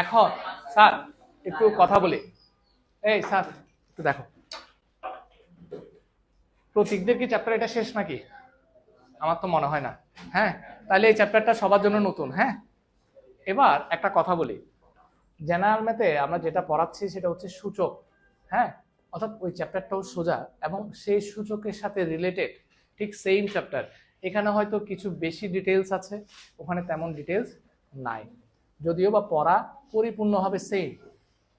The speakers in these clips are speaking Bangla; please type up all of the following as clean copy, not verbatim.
এখন স্যার একটু কথা বলি। এই স্যার একটু দেখো, প্রতীকদের কি চ্যাপ্টার এটা শেষ নাকি? আমার তো মনে হয় না। হ্যাঁ, তাহলে এই চ্যাপ্টারটা সবার জন্য নতুন। হ্যাঁ, এবার একটা কথা বলি, জেনারেল ম্যাথে আমরা যেটা পড়াচ্ছি সেটা হচ্ছে সূচক। হ্যাঁ, অর্থাৎ ওই চ্যাপ্টারটাও সোজা এবং সেই সূচকের সাথে রিলেটেড, ঠিক সেম চ্যাপ্টার। এখানে হয়তো কিছু বেশি ডিটেলস আছে, ওখানে তেমন ডিটেলস নাই, যদিও বা পড়া পরিপূর্ণভাবে সেম।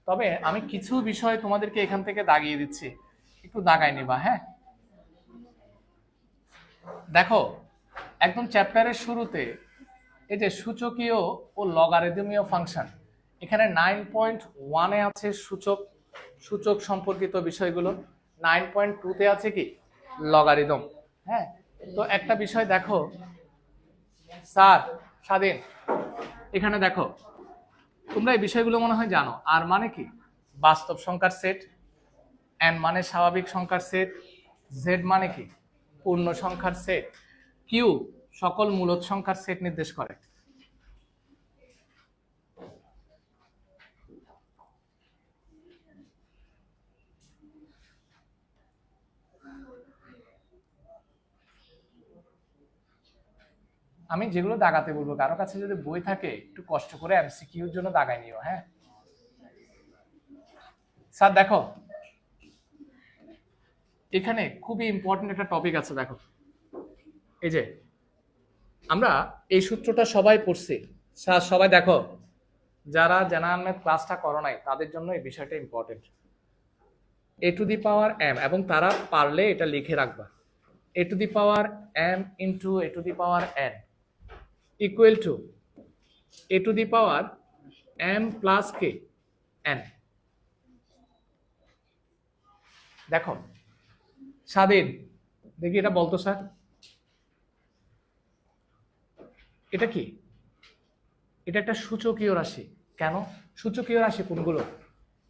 তবে আমি কিছু বিষয় তোমাদেরকে এখান থেকে দাগিয়ে দিচ্ছি, একটু দাগাই নিবা। হ্যাঁ, দেখো একদম চ্যাপ্টারের শুরুতে এই যে সূচকীয় ও লগারিদমীয় ফাংশন, এখানে 9.1-এ আছে সূচক, সূচক সম্পর্কিত বিষয়গুলো। 9.2-তে আছে কি লগারিদম। হ্যাঁ, তো একটা বিষয় দেখো স্যার স্বাধীন, এখানে দেখো তোমরা এই বিষয়গুলো মনে হয় জানো। আর মানে কি বাস্তব সংখ্যার সেট, এন মানে স্বাভাবিক সংখ্যার সেট, জেড মানে কি পূর্ণ সংখ্যার সেট, কিউ সকল মূলদ সংখ্যার সেট নির্দেশ করে। আমি যেগুলো দাগাতে বলবো, কারো কাছে যদি বই থাকে একটু কষ্ট করে এমসিকিউর জন্য দাগাই নিও। হ্যাঁ স্যার দেখো এখানে খুবই ইম্পর্টেন্ট একটা টপিক আছে। দেখো এই যে আমরা এই সূত্রটা সবাই পড়ছি স্যার, সবাই দেখো, যারা জেনারেল ম্যাথ ক্লাসটা করো নাই তাদের জন্য এই বিষয়টা important. A to the power m, এবং তারা পারলে এটা লিখে রাখবা, a to the power M into a to the power n equal to a to the power M plus কে এন। দেখো স্বাধীন, দেখি এটা বলতো স্যার, এটা কি? এটা একটা সূচকীয় রাশি। কেন সূচকীয় রাশি? কোনগুলো?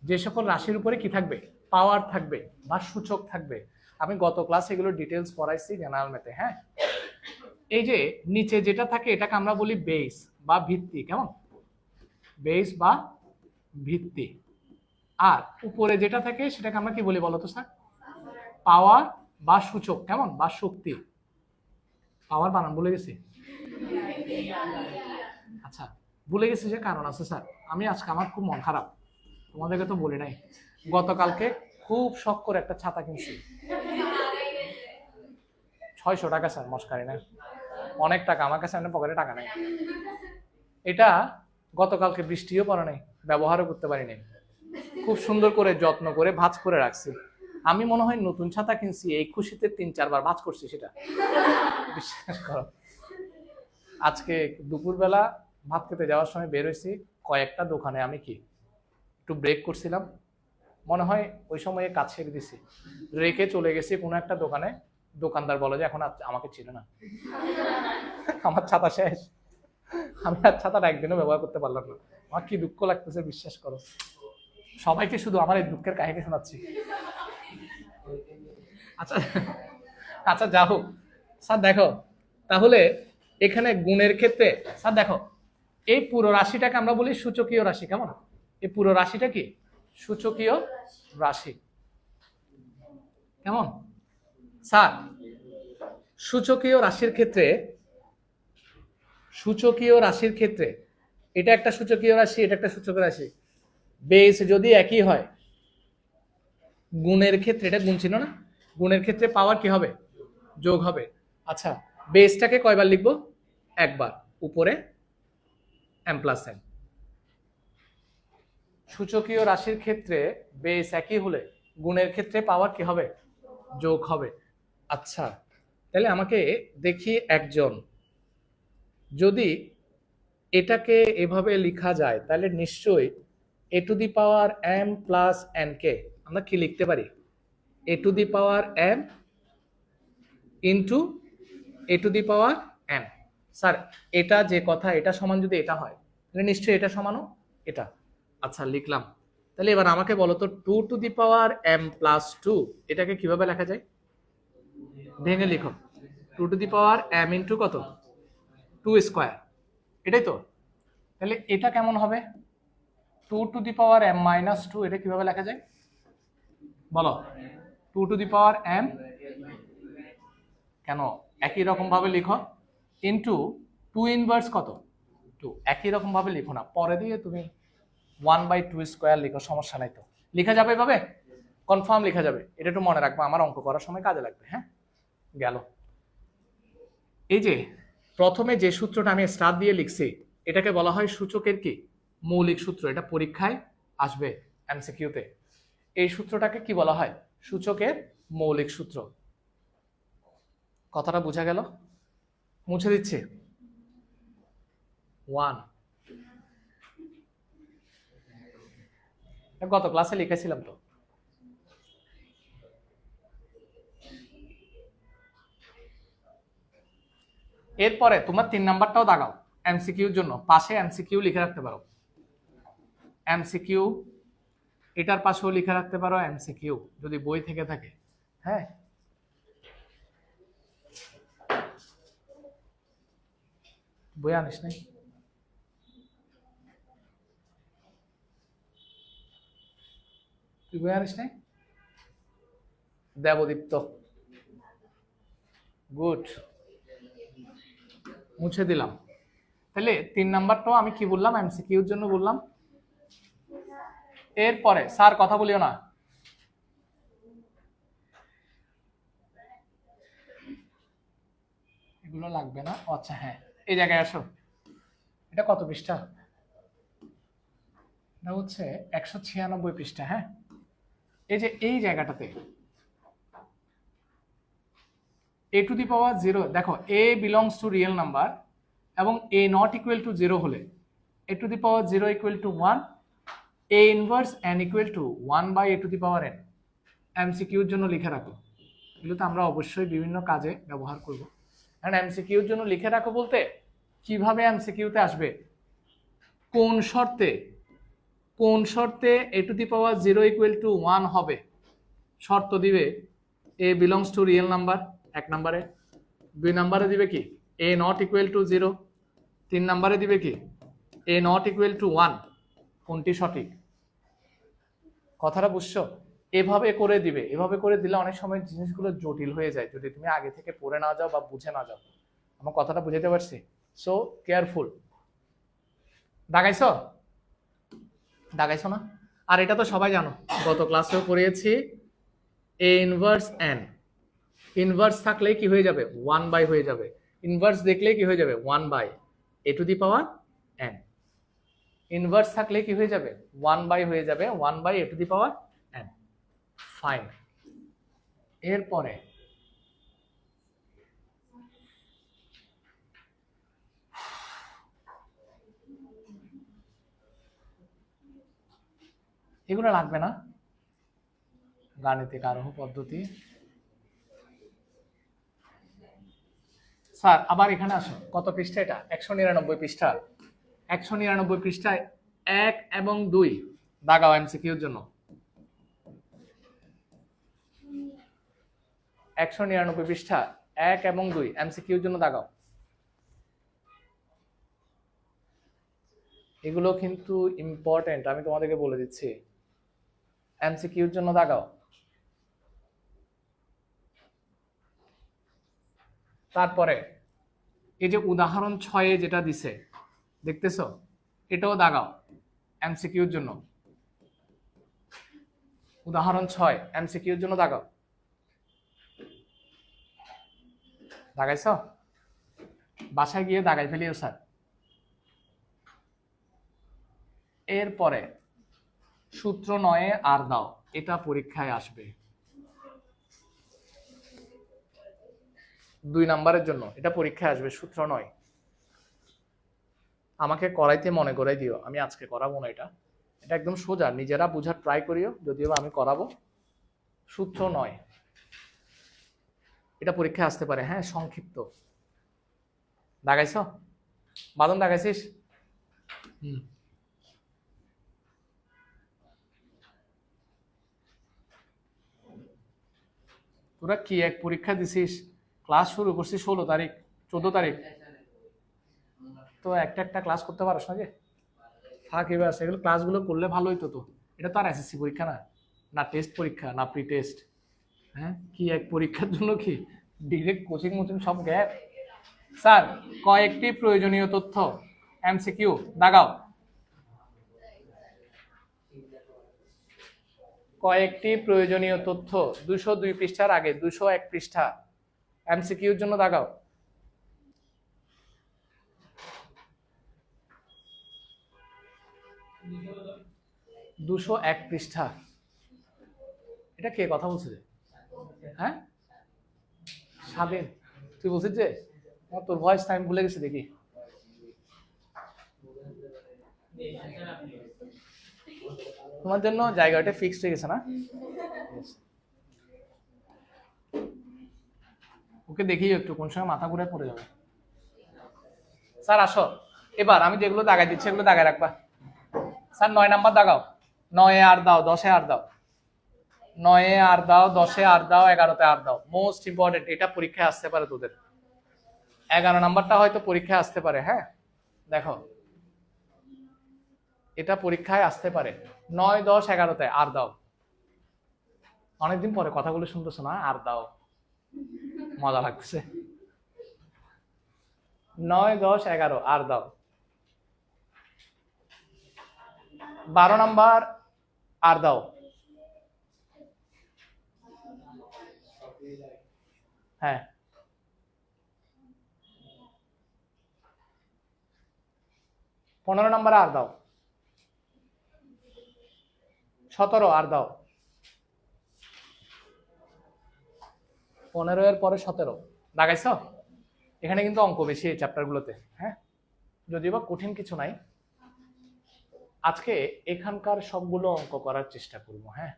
যে সকল রাশির উপরে কি থাকবে, পাওয়ার থাকবে বা সূচক থাকবে। আমি গত ক্লাসে এগুলো ডিটেলস পড়াইছি জেনারেল ম্যাথে। হ্যাঁ, এই যে নিচে যেটা থাকে এটাকে আমরা বলি বেস বা ভিত্তি। কেমন? বেস বা ভিত্তি। আর উপরে যেটা থাকে সেটাকে আমরা কি বলি বলতো স্যার? পাওয়ার বা সূচক। কেমন? বা শক্তি। পাওয়ার বানান ভুলে গেছি। আচ্ছা, ভুলে গেছি যে কারণ আছে স্যার। আমি আজকে আমার খুব মন খারাপ, তোমাদেরকে তো বলি নাই। গতকালকে খুব শখ করে একটা ছাতা কিনছি, 600 টাকা স্যার, মস্কারি না, অনেক টাকা। আমার কাছে এমনি পকেটে টাকা নেই। এটা গতকালকে বৃষ্টিও পড়ে নাই, ব্যবহারও করতে পারি নাই। খুব সুন্দর করে যত্ন করে ভাঁজ করে রাখছি। আমি মনে হয় নতুন ছাতা কিনছি, এই খুশিতে 3-4 বার ভাঁজ করছি সেটা, বিশ্বাস করো। আজকে দুপুরবেলা ভাত খেতে যাওয়ার সময় বের হয়েছি, কয়েকটা দোকানে আমি কি একটু ব্রেক করছিলাম, মনে হয় ওই সময়ে কাজ ছেড়ে দিছি, রেখে চলে গেছি কোনো একটা দোকানে। দোকানদার বলে যে এখন আমাকে চিনে না, আমার ছাতা শেষ। আমি আর ছাতাটা একদিনও ব্যবহার করতে পারলাম না। আমার কি দুঃখ লাগতেছে বিশ্বাস করো। সবাইকে শুধু আমার এই দুঃখের কাহিনী শোনাচ্ছি। আচ্ছা আচ্ছা, যা হোক স্যার দেখো, তাহলে এখানে গুণের ক্ষেত্রে স্যার দেখো এই পুরো রাশিটাকে আমরা বলি সূচকীয় রাশি। কেমন? এই পুরো রাশিটা কি সূচকীয় রাশি। কেমন স্যার? সূচকীয় রাশির ক্ষেত্রে, সূচকীয় রাশির ক্ষেত্রে এটা একটা সূচকীয় রাশি, এটা একটা সূচকীয় রাশি। বেস যদি একই হয়, গুণের ক্ষেত্রে, এটা গুণ ছিল না, গুণের ক্ষেত্রে পাওয়ার কি হবে? যোগ হবে। আচ্ছা, বেসটাকে কয়বার লিখবো? একবার, উপরে এম প্লাস এন। সূচকীয় রাশির ক্ষেত্রে বেস একই হলে গুণের ক্ষেত্রে পাওয়ার কি হবে? যোগ হবে। আচ্ছা, তাহলে আমাকে দেখি একজন, যদি এটাকে এভাবে লেখা যায় তাহলে নিশ্চয়ই a to the power M plus n কে আমরা কি লিখতে পারি? A to the power M into a to the power n. Sir এটা যে কথা, এটা সমান যদি এটা হয় তাহলে নিশ্চয়ই এটা সমানও এটা। আচ্ছা লিখলাম। তাহলে এবার আমাকে বলো তো 2 to the power M plus 2 এটাকে কিভাবে লেখা যায়? ভেঙে লিখো, 2 to the power M into কত? 2 স্কোয়ার, এটাই তো। তাহলে এটা কেমন হবে? 2 to the power m minus 2, এটা কিভাবে লেখা যায় বলো? 2 টু দি পাওয়ার m, কেন একই রকম ভাবে লিখো, ইনটু 2 ইনভার্স কত 2, একই রকম ভাবে লিখো না, পরে দিয়ে তুমি 1/2 স্কয়ার লিখো, সমস্যা নাই তো, লেখা যাবে এভাবে, কনফার্ম লেখা যাবে। এটা একটু মনে রাখবা, আমার অঙ্ক করার সময় কাজে লাগবে। হ্যাঁ, গেল। এই যে প্রথমে যে সূত্রটা আমি স্টার দিয়ে লিখছি, এটাকে বলা হয় সূচকের কি মৌলিক সূত্র। এটা পরীক্ষায় আসবে এমসিকিউতে। এই সূত্রটাকে কি বলা হয়? সূচকের মৌলিক সূত্র। কথাটা বোঝা গেল? মুছে দিচ্ছি। 1 গত ক্লাসে লিখেছিলাম তো। এরপরে তোমার 3 নাম্বারটাও দাগাও এমসিকিউর জন্য, পাশে এমসিকিউ লিখে রাখতে পারো। এমসিকিউ এটার পাশেও লিখে রাখতে পারো এমসিকিউ, যদি বই থেকে থাকে। হ্যাঁ, বই আনিস নাই? তুই বই আনিস নাই? দেবদীপ্ত, গুড, মুছে দিলাম। তাহলে 3 নাম্বারটাও আমি কি বললাম? এমসিকিউর জন্য বললাম। এরপরে স্যার কথা বলিও না, এগুলো লাগবে না। আচ্ছা হ্যাঁ, এই জায়গায় আসো। এটা কত পৃষ্ঠা? এটা হচ্ছে 196 পৃষ্ঠা। হ্যাঁ, এই যে এই জায়গাটাতে a টু দি পাওয়ার 0, দেখো a belongs to real number এবং a নট ইকুয়াল টু 0 হলে a to the power 0 equal to 1, a inverse n equal two 1/a two the power n। এমসিকিউর জন্য লিখে রাখো, এগুলো তো আমরা অবশ্যই বিভিন্ন কাজে ব্যবহার করব। কারণ এমসিকিউর জন্য লিখে রাখো বলতে কিভাবে এমসিকিউতে আসবে, কোন শর্তে a to the power 0 equal to 1 হবে, শর্ত দিবে a belongs to real number 1 নম্বরে, 2 নম্বরে দিবে কি a নট ইকুয়াল টু 0, 3 নম্বরে দিবে কি a নট ইকুয়াল টু 1। কোনটি সঠিক? কথাটা বুঝছো? এভাবে করে দিবে। এভাবে করে দিলে অনেক সময় জিনিসগুলো জটিল হয়ে যায় যদি তুমি আগে থেকে পড়ে না যাও বা বুঝে না যাও। আমার কথাটা বুঝাতে পারছি? So careful. দাগাইছো না? আর এটা তো সবাই জানো, গত ক্লাসেও পড়িয়েছি, a ইনভার্স n, ইনভার্স থাকলে কি হয়ে যাবে? 1/, হয়ে যাবে। ইনভার্স দেখলে কি হয়ে যাবে? 1/a two the power n। Inverse থাকলে কি হয়ে যাবে? 1/, হয়ে যাবে 1/a two the power n। Fine. এরপরে এগুলো লাগবে না, গাণিতিক আরোহ পদ্ধতি। স্যার আবার এখানে আসো, কত পৃষ্ঠা এটা? 199 পৃষ্ঠা। 199 পৃষ্ঠায় 1 এবং 2 দাগাও এমসিকিউর জন্য। 199 পৃষ্ঠা 1 এবং 2 এমসিকিউর জন্য দাগাও। এগুলো কিন্তু ইম্পর্টেন্ট, আমি তোমাদেরকে বলে দিচ্ছি। এমসিকিউর জন্য দাগাও। তারপরে এই যে উদাহরণ 6 যেটা দিছে দেখতেছো, এটাও দাগাও এমসিকিউর জন্য। উদাহরণ 6 এমসিকিউর জন্য দাগাও। দাগাইছ? বাসায় গিয়ে দাগাই ফেলিও স্যার। এরপরে সূত্র 9 আর দাও, এটা পরীক্ষায় আসবে 2 নাম্বারের জন্য, এটা পরীক্ষায় আসবে সূত্র 9। আমাকে করাইতে মনে করাই দিও, আমি আজকে করাবো না। এটা একদম সোজা, নিজেরা বুঝার ট্রাই করিও, যদিও আমি করাবো। সূত্র 9 এটা পরীক্ষায় আসতে পারে। হ্যাঁ, সংক্ষিপ্ত। দাগাইছ? বাদন দাগাইছিস? তোরা কি এক পরীক্ষা দিছিস, ক্লাস শুরু করছিস 16 তারিখ 14 তারিখ, তো একটা ক্লাস করতে পারোস না যে? ফাঁকিবাজ, এগুলো ক্লাসগুলো করলে ভালো হইতো তো। এটা তো আর এসএসসি পরীক্ষা না, না টেস্ট পরীক্ষা, না প্রি টেস্ট। হ্যাঁ, কি এক পরীক্ষার জন্য কি ডিরেক্ট কোচিং মোচিং সব গ্যাপ। স্যার, কয়েকটি প্রয়োজনীয় তথ্য, এমসিকিউ দাগাও। কয়েকটি প্রয়োজনীয় তথ্য 202 পৃষ্ঠার আগে, 201 পৃষ্ঠা, এমসিকিউর জন্য দাগাও। 201 পৃষ্ঠা। এটা কে কথা বলছে? হ্যাঁ, স্বাধীন। তুই বলছিস যে তোর ভয়েস আমি ভুলে গেছি, দেখি। তোমার জন্য জায়গাটা ফিক্সড হয়ে গেছে না? ওকে দেখি একটু কোন সময় মাথা ঘুরে পড়ে যাবে। স্যার আসো, এবার আমি যেগুলো দাগাই দিচ্ছি এগুলো দাগাই রাখবা। Sir 9 number দাগাও। 9-এ আর দাও, 10-এ আর দাও, 9-এ আর দাও, 10-এ আর দাও, 11-তে আর দাও। মোস্ট ইম্পর্টেন্ট, এটা পরীক্ষায় আসতে পারে তোদের। 11 নাম্বারটা হয়তো পরীক্ষায় আসতে পারে। হ্যাঁ দেখো, এটা পরীক্ষায় আসতে পারে। 9, 10, 11-তে আর দাও। অনেকদিন পরে কথাগুলো শুনতেছো না? আর দাও, মজা লাগছে। 9, 10, 11 আর দাও। 12 নাম্বার আর দাও। হ্যাঁ, 15 নাম্বার আর দাও। 17 আর দাও। 15 এর পরে 17 দাগাইছ। এখানে কিন্তু অঙ্ক বেশি এই চ্যাপ্টারগুলোতে। হ্যাঁ, যদিও বা কঠিন কিছু নাই। আজকে এখানকার সবগুলো অঙ্ক করার চেষ্টা করব। হ্যাঁ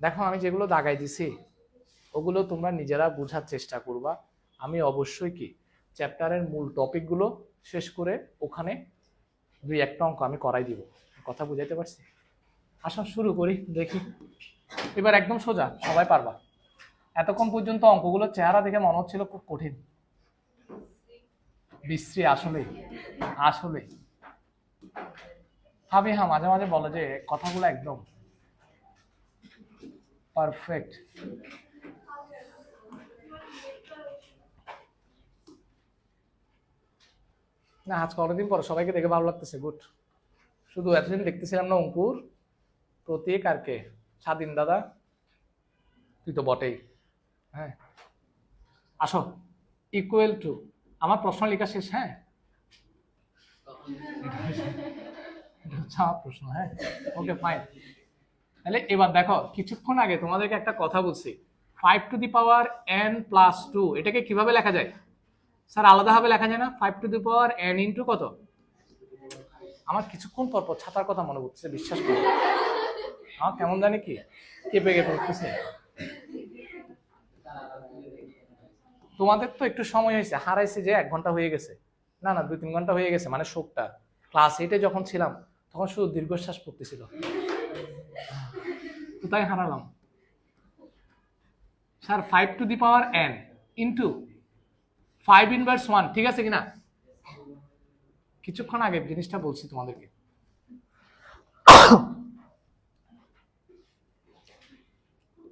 দেখো, আমি যেগুলো দাগাই দিছি ওগুলো তোমরা নিজেরা বোঝার চেষ্টা করবা। আমি অবশ্যই কি চ্যাপ্টারের মূল টপিকগুলো শেষ করে ওখানে 2-1টা অঙ্ক আমি করাই দিব। কথা বুঝাইতে পারছি? আসো শুরু করি, দেখি। এবার একদম সোজা, সবাই পারবা। এতক্ষণ পর্যন্ত অঙ্কগুলোর চেহারা দেখে মনে হচ্ছিল খুব কঠিন, বিশ্রী। আসলে আসলে ভাবি, হ্যাঁ মাঝে মাঝে বলে যে কথাগুলো একদম পারফেক্ট। না, আজকে অনেকদিন পর সবাইকে দেখে ভালো লাগতেছে, গুড। শুধু এতদিন দেখতেছিলাম না অঙ্কুর, প্রতীক আর কে, স্বাধীন দাদা, তুই তো বটেই। হ্যাঁ আসো, ইকুয়াল টু, আমার প্রশ্ন লেখা শেষ। হ্যাঁ, এটা হচ্ছে আমার প্রশ্ন। হ্যাঁ ওকে ফাইন। তাহলে এবার দেখো, কিছুক্ষণ আগে তোমাদেরকে একটা কথা বলছি, 5n+2 এটাকে কিভাবে লেখা যায়? স্যার আলাদাভাবে লেখা যায় না? 5n ইন্টু কত? আমার কিছুক্ষণ পর পর ছাতার কথা মনে পড়ছে, বিশ্বাস করো। আমার কেমন জানি কি কেঁপে কেঁপে উঠতেছে। তোমাদের তো একটু সময় হয়েছে, হারাইছে যে 1 ঘন্টা হয়ে গেছে, না না 2-3 ঘন্টা হয়ে গেছে। মানে শোকটা ক্লাস 8-এ যখন ছিলাম তখন শুধু দীর্ঘশ্বাস পড়তেছিল, কোথায় হারালাম? স্যার 5n ইন্টু 5 ইনভার্স 1, ঠিক আছে কিনা? কিছুক্ষণ আগে জিনিসটা বলছি তোমাদেরকে।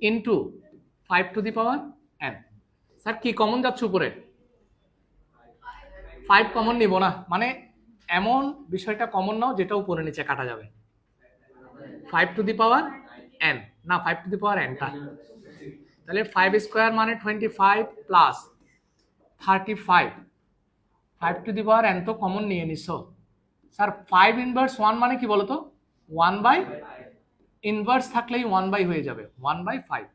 Into 5n। স্যার কি কমন যাচ্ছে উপরে? 5 কমন নিব না, মানে এমন বিষয়টা কমন নাও যেটা উপরে নিচে কাটা যাবে। 5n না, 5nটা। তাহলে 5² মানে 25 প্লাস 35। 5n তো কমন নিয়ে নিছো। স্যার 5 ইনভার্স 1 মানে কি বলতো? 1/, ইনভার্স থাকলেই 1/, হয়ে যাবে 1/5।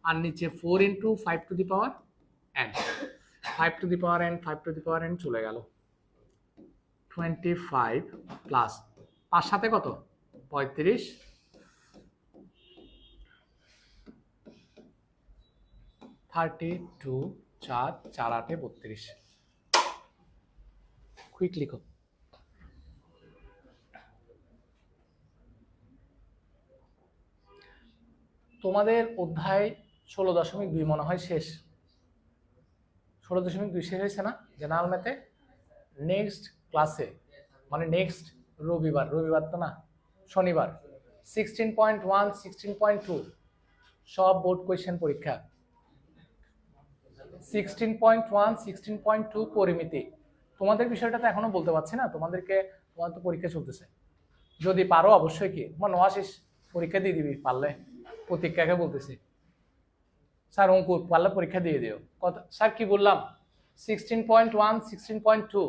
আর নিচে 4 ইন্টু 5n। 5n চলে গেল। 25 প্লাস 5 সাথে কত? 35। 32, 4, 4 8 32। কুইক লিখো। তোমাদের অধ্যায় 16.2 মনে হয় শেষ। 16.2 শেষ হয়েছে না জেনারেল ম্যাথে? নেক্সট ক্লাসে, মানে নেক্সট রবিবার, রবিবার তো না, শনিবার। 16.1 16.2 সব বোর্ড কোয়েশ্চেন পরীক্ষা। 16.1 16.2 পরিমিতি। তোমাদের বিষয়টা তো এখনো বলতে পারছি না, তোমাদের তো পরীক্ষা চলতেছে। যদি পারো অবশ্যই কি তোমার নোয়াশিস পরীক্ষা দিয়ে দিবি পারলে, প্রতীক্ষাকে বলতেছি। স্যার অঙ্কুর পারলে পরীক্ষা দিয়ে দিও। কথা স্যার কি বললাম? 16.1 16.2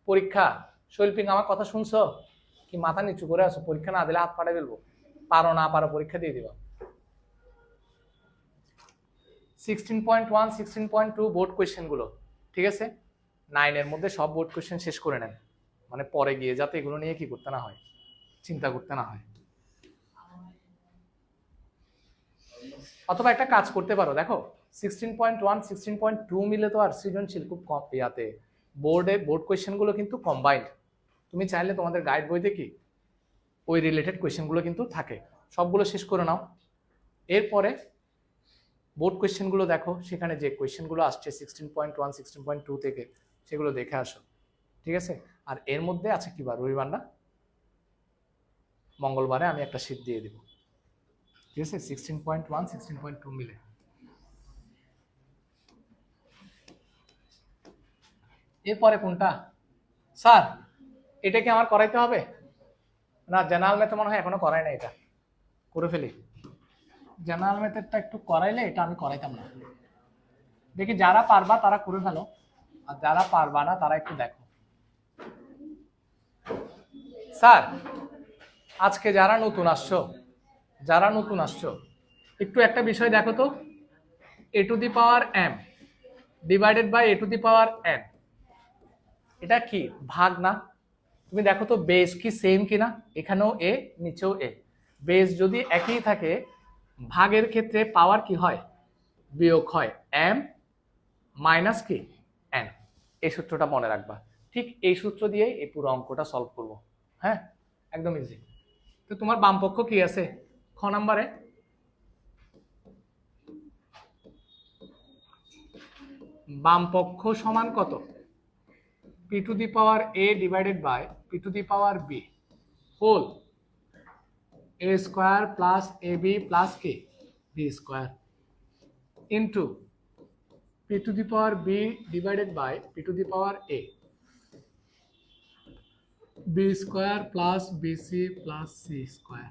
পরীক্ষা। শৈল্পিং আমার কথা শুনছো কি? মাথা নিচু করে আসো, পরীক্ষা না দিলে হাত ফাটে ফেলবো। পারো না পারো পরীক্ষা দিয়ে দিবা। 16.1 16.2 বোর্ড কোয়েশ্চেন গুলো, ঠিক আছে? 9 এর মধ্যে সব বোর্ড কোয়েশ্চেন শেষ করে নেন, মানে পরে গিয়ে যাতে এগুলো নিয়ে কি করতে না হয়, চিন্তা করতে না হয়। অথবা একটা কাজ করতে পারো, দেখো 16.1 16.2 মিলে তো আর সৃজনশীল খুব কম ইয়াতে বোর্ড কোয়েশ্চেন গুলো কিন্তু কম্বাইন্ড। তুমি চাইলে তোমাদের গাইড বইতে কি ওই রিলেটেড কোয়েশ্চেন গুলো কিন্তু থাকে, সবগুলো শেষ করে নাও। এরপরে বোর্ড কোয়েশ্চেন গুলো দেখো, সেখানে যে কোয়েশ্চেন গুলো আসছে 16.1 16.2 থেকে সেগুলো দেখে আসো, ঠিক আছে? আর এর মধ্যে আছে কি বার? রবিবার না, মঙ্গলবারে আমি একটা শীট দিয়ে দিব, ঠিক আছে? 16.1 16.2 মিলে। এরপরে কোনটা স্যার? এটা কি আমার করাইতে হবে? না, জেনারেল ম্যাথে মনে হয় এখনো করাই না, এটা করে ফেলি। জেনারেল ম্যাথেরটা একটু করাইলে এটা আমি করাইতাম না। দেখি যারা পারবা তারা করে ফেলো, আর যারা পারবা না তারা একটু দেখো। স্যার আজকে যারা নতুন আসছো একটু একটা বিষয় দেখো তো, a to the power m divided by a to the power n, এটা কি ভাগ না? তুমি দেখো তো বেস কি সেম কিনা, এখানেও a নিচেও a। বেস যদি একই থাকে ভাগের ক্ষেত্রে পাওয়ার কি হয়? বিয়োগ হয়, m মাইনাস কি n। এই সূত্রটা মনে রাখবা। ঠিক এই সূত্র দিয়ে এই পুরো অঙ্কটা সলভ করব। হ্যাঁ, একদম ইজি। তো তোমার বাম পক্ষ কি আছে খ নাম্বারে? বাম পক্ষ সমান কত? p to the power a divided by p to the power b whole a square plus ab plus k b square into p to the power b divided by p to the power a b square plus bc plus c square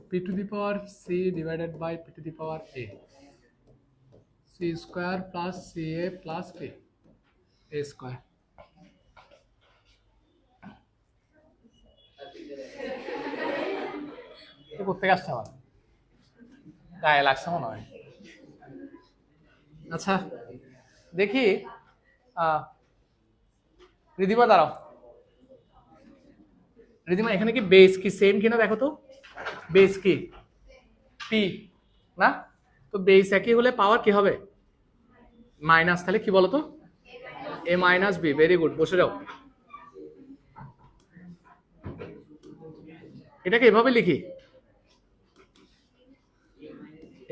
p to the power c divided by p to the power a c square plus ca plus k a square. করতে আসছে আমার গায়ে লাগছে মনে হয়। আচ্ছা দেখি রিদিমা দাঁড়াও, রিদিমা এখানে কি বেস কি সেম কিনা দেখো তো। বেস কি পি না, তো বেস একই হলে পাওয়ার কি হবে? মাইনাস। তাহলে কি বলতো? এ মাইনাস বি। ভেরি গুড, বসে যাও। এটাকে এভাবে লিখি,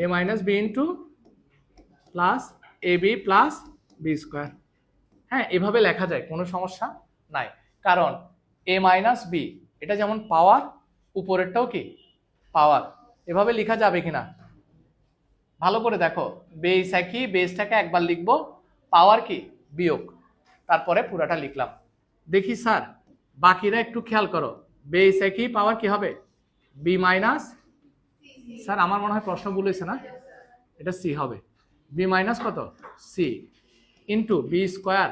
এ minus B into plus A B plus B square. হ্যাঁ, এভাবে লেখা যায়, কোনো সমস্যা নাই। কারণ এ মাইনাস বি এটা যেমন পাওয়ার, উপরেরটাও কি পাওয়ার। এভাবে লেখা যাবে কিনা ভালো করে দেখো। বেস একই, বেসটাকে একবার লিখবো, পাওয়ার কি বিয়োগ, তারপরে পুরাটা লিখলাম। দেখি স্যার বাকিরা একটু খেয়াল করো, বেস একই পাওয়ার কি হবে? বি মাইনাস, স্যার আমার মনে হয় প্রশ্ন বলেছে না, এটা সি হবে। বি মাইনাস কত? C into b square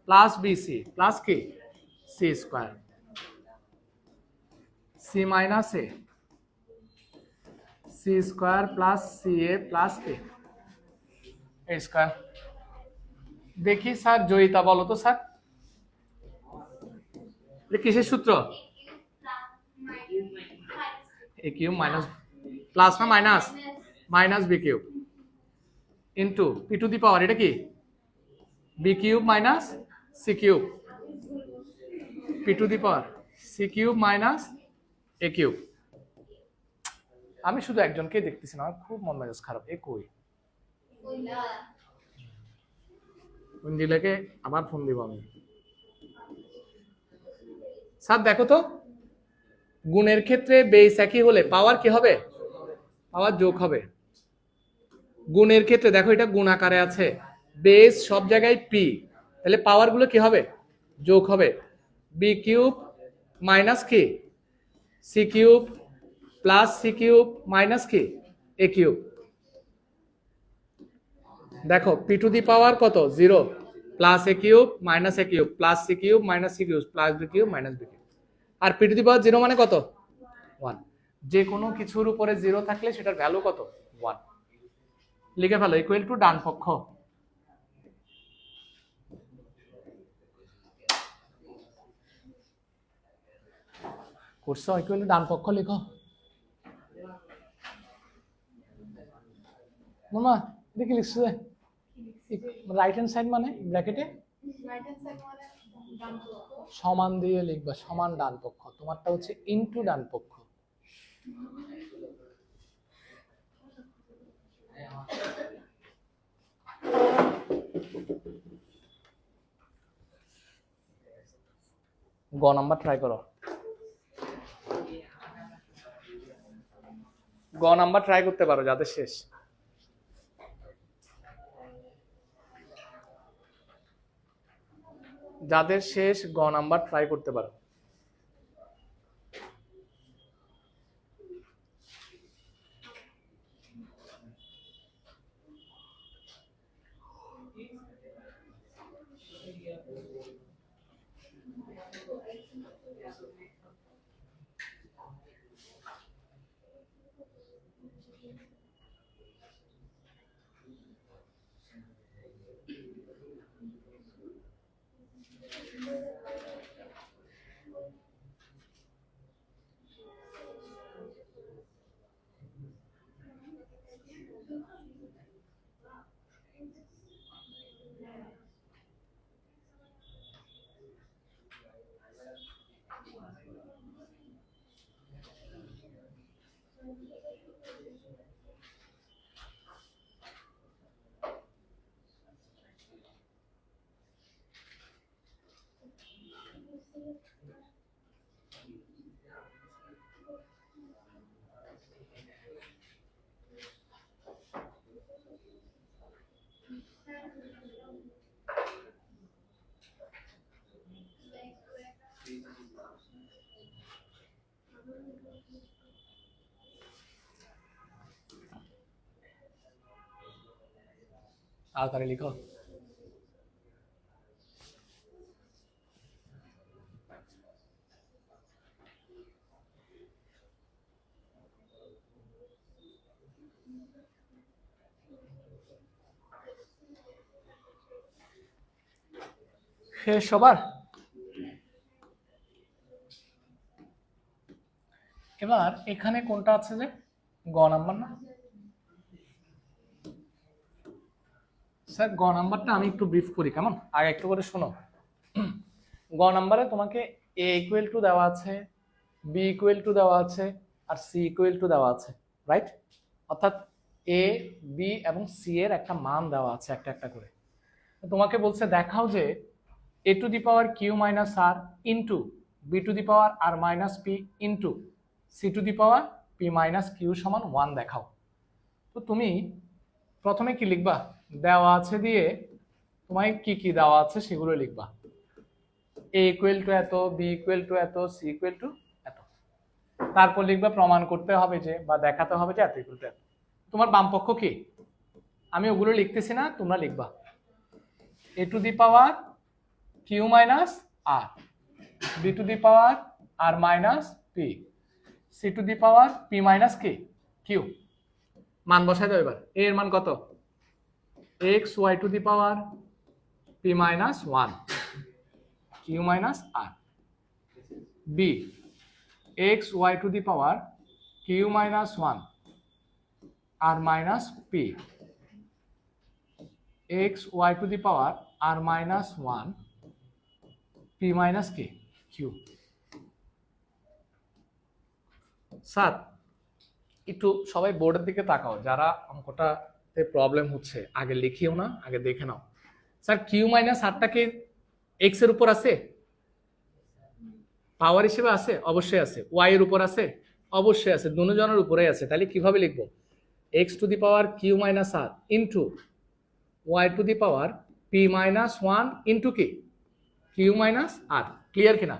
plus bc plus কি c square, c minus a c square plus c a plus কে এ স্কোয়ার। দেখি স্যার জয়িতা বলো তো স্যার, এটা কিসের সূত্র? এ কিউব মাইনাস প্লাস না minus, minus b cube into p to the power, এটা কি b cube minus c cube, p to the power c cube minus a cube. আমি শুধু একজনকে দেখতেছি না, খুব মন মেজাজ খারাপ। এ কই দিলাকে আবার ফোন দিব আমি। স্যার দেখো তো, গুণের ক্ষেত্রে বেস একই হলে পাওয়ার কি হবে? পাওয়ার যোগ হবে। গুণের ক্ষেত্রে দেখো এটা গুণ আকারে আছে, বেস সব জায়গায় পি, তাহলে পাওয়ার গুলো কি হবে? যোগ হবে। বি কিউব মাইনাস কি c cube plus c cube minus কি এ কিউব। দেখো পি টু দি পাওয়ার কত? 0 plus a cube minus a cube plus c cube minus c cube plus b cube minus b cube. আর পি টু দি পাওয়ার 0 মানে কত? 1। যে কোনো কিছুর উপরে 0 থাকলে সেটার ভ্যালু কত? 1। লিখে ফেলো ইকুয়াল টু ডান পক্ষ। করছো? ইকুয়াল টু ডান পক্ষ লিখো মামা। এটা কি লিখছো? রাইট হ্যান্ড সাইড মানে ব্র্যাকেটে সমান দিয়ে লিখবা, সমান ডান পক্ষ। তোমারটা হচ্ছে ইনটু ডান পক্ষ। গ নাম্বার ট্রাই করো। গ নাম্বার ট্রাই করতে পারো যাদের শেষ। যাদের শেষ গ নাম্বার ট্রাই করতে পারো। তাড়াতাড়ি লিখো। শেষ সবার? এবার এখানে কোনটা আছে যে গ নাম্বার না স্যার? গ নাম্বারটা আমি একটু ব্রিফ করি কেমন, আগে একটু করে শোনো। গ নাম্বারে তোমাকে এ ইকুয়াল টু দেওয়া আছে, বি ইকুয়াল টু দেওয়া আছে, আর সি ইকুয়াল টু দেওয়া আছে, রাইট? অর্থাৎ এ, বি এবং সি এর একটা মান দেওয়া আছে একটা একটা করে। তোমাকে বলছে দেখাও যে a to the power Q minus R into b to the power R minus p into c to the power P minus q সমান 1 দেখাও। তো তুমি প্রথমে কি লিখবা? দেওয়া আছে দিয়ে তোমায় কি কি দেওয়া আছে সেগুলো লিখবা। এ ইকুয়াল টু এত, বি ইকুয়াল টু এত, সি ইকুয়াল টু এত। তারপর লিখবা প্রমাণ করতে হবে যে বা দেখাতে হবে যে এত ইকুয়াল টু এত। তোমার বাম পক্ষ কি? আমি ওগুলো লিখতেছি না, তোমরা লিখবা। A to the power Q minus r, b to the power R minus p, c to the power P minus কি কিউ। মান বসাই দাও এবার। এ এর মান কত? X y to the power P minus 1 q minus r. B x y to the power Q minus 1 r minus p x y to the power R minus 1 p minus কি কিউ। স্যার একটু সবাই বোর্ডের দিকে তাকাও, যারা অঙ্কটাতে প্রবলেম হচ্ছে আগে লিখিও না, আগে দেখে নাও। স্যার কিউ মাইনাস আরটা কি এক্স এর উপর আছে? পাওয়ার হিসেবে আছে, অবশ্যই আছে। ওয়াই এর উপর আছে, অবশ্যই আছে, দুজনের উপরেই আছে। তাহলে কিভাবে লিখবো? X to the power Q minus R into Y to the power P minus one into কি কিউ মাইনাস আর। ক্লিয়ার কিনা?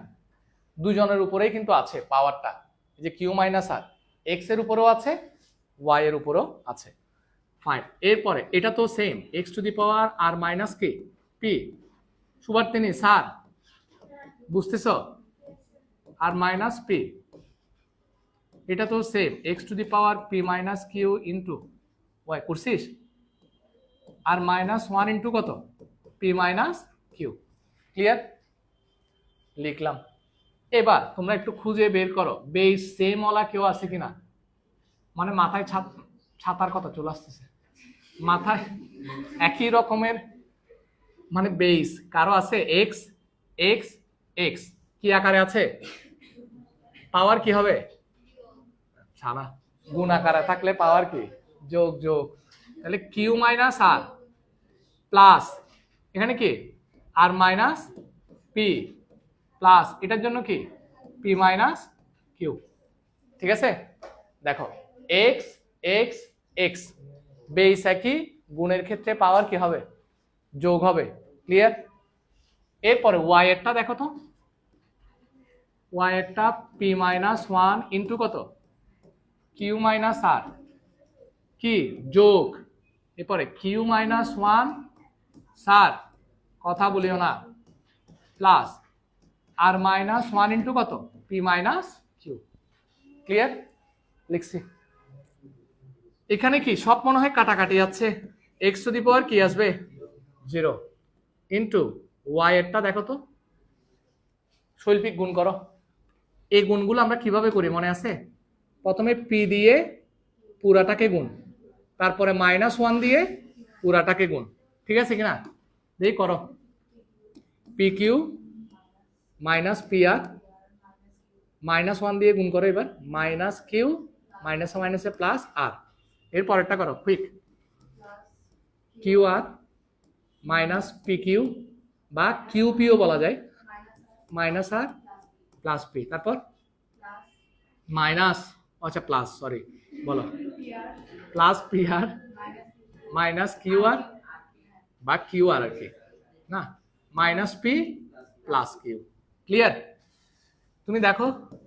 দুজনের উপরেই কিন্তু আছে পাওয়ারটা, এই যে কিউ মাইনাস আর, এক্স এর উপরেও আছে, ওয়াই এর উপরেও আছে। ফাইন। এরপরে এটা তো same, X to the power R minus কি পি, সুবার্তিনী স্যার বুঝতেছ, আর মাইনাস পি, এটা তো same, X to the power P minus Q into Y করছিস, আর মাইনাস ওয়ান ইন্টু কত পি মাইনাস কিউ। ক্লিয়ার? লিখলাম। এবার তোমরা একটু খুঁজে বের করো বেস সেম ওলা কেউ আছে কিনা। মানে মাথায় ছাতার কথা চলে আসতেছে, মাথায় একই রকমের মানে বেস কারো আছে? এক্স এক্স এক্স কি আকারে আছে? পাওয়ার কি হবে? ছাড়া গুণ আকারে থাকলে পাওয়ার কি যোগ যোগ। তাহলে কিউ মাইনাস আর প্লাস এখানে কি আর মাইনাস পি প্লাস এটার জন্য কি পি মাইনাস কিউ। ঠিক আছে? দেখো এক্স এক্স এক্স বেস একই, গুণের ক্ষেত্রে পাওয়ার কি হবে? যোগ হবে। ক্লিয়ার? এরপরে ওয়াই এরটা দেখো তো, ওয়াই এরটা পি মাইনাস ওয়ান ইন্টু কত কিউ মাইনাস আর কি যোগ, এরপরে কিউ মাইনাস ওয়ান স্যার কথা বলিও না plus r minus one into কত পি মাইনাস কিউ। ক্লিয়ার? লিখছি। এখানে কি সব মনে হয় কাটাকাটি যাচ্ছে, এক্স টু দি পাওয়ার কি আসবে জিরো ইন্টু ওয়াই এরটা দেখো তো, শৈল্পিক গুণ করো। এই গুণগুলো আমরা কিভাবে করি মনে আছে? প্রথমে পি দিয়ে পুরাটাকে গুণ, তারপরে মাইনাস ওয়ান দিয়ে পুরাটাকে গুণ। ঠিক আছে কিনা? দেখি করো। P Q minus p r minus one দিয়ে গুণ করো, এবার মাইনাস কিউ মাইনাসে মাইনাসে প্লাস আর। এর পরেরটা করো quick. Q r minus p q বা কিউ পিও বলা যায়, মাইনাস আর প্লাস পি, তারপর মাইনাস, আচ্ছা প্লাস, সরি বলো, plus p r minus q r বা কিউ আর আর কি না, minus p plus q. Clear? তুমি দেখো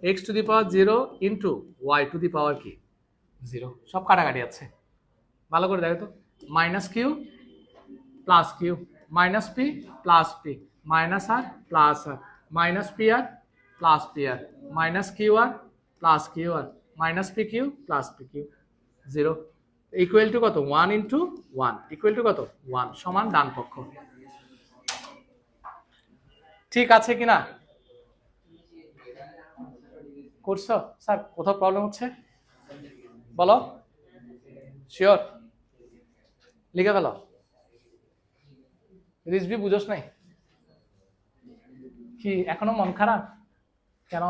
x to the power zero into Y to the power কি জিরো, সব কাটাকাটি আছে, ভালো করে দেখো তো। Minus q plus q minus p plus P minus r plus r minus p r plus p r minus q r plus q r minus p q plus p q zero equal to কত one into one equal to কত ওয়ান সমান ডান পক্ষ। ঠিক আছে কিনা? করছো স্যার? কোথাও প্রবলেম হচ্ছে বলো, শিওর? লিখে ফেলো। রিজভি বুঝোস নাই কি? এখনো মন খারাপ কেন?